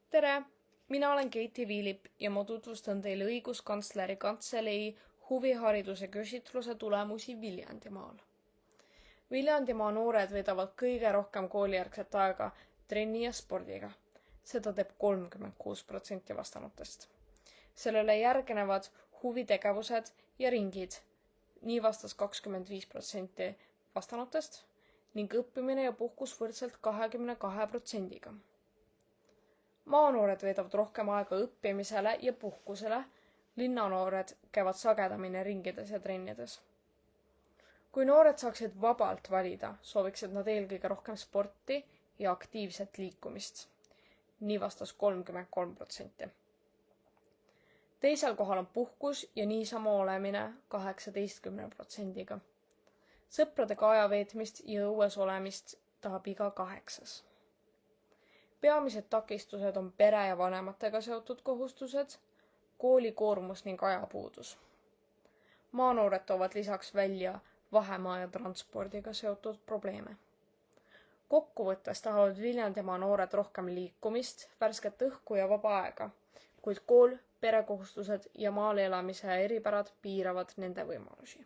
Tere! Mina olen Keiti Viilip ja ma tutvustan teile õiguskantsleri kantselei huvihariduse küsitluse tulemusi Viljandimaal. Viljandimaa noored veedavad kõige rohkem koolijärgset aega trenni ja spordiga. Seda teeb 36% vastanutest. Sellele järgnevad huvitegevused ja ringid. Nii vastas 25% vastanutest ning õppimine ja puhkus võrdselt 22%-ga. Maanoored veedavad rohkem aega õppimisele ja puhkusele, linnanoored käivad sagedamini ringides ja trennides. Kui noored saaksid vabalt valida, sooviksid nad eelkõige rohkem sporti ja aktiivset liikumist. Nii vastas 33%. Teisel kohal on puhkus ja niisama olemine 18%-ga. Sõpradega aja veetmist ja õues olemist tahab iga 8. Peamised takistused on pere ja vanematega seotud kohustused, koolikoormus ning ajapuudus. Maanoored toovad lisaks välja vahemaa ja transpordiga seotud probleeme. Kokkuvõttes tahavad Viljandimaa noored rohkem liikumist, värsket õhku ja vaba aega, kuid kool, perekohustused ja maal elamise eripärad piiravad nende võimalusi.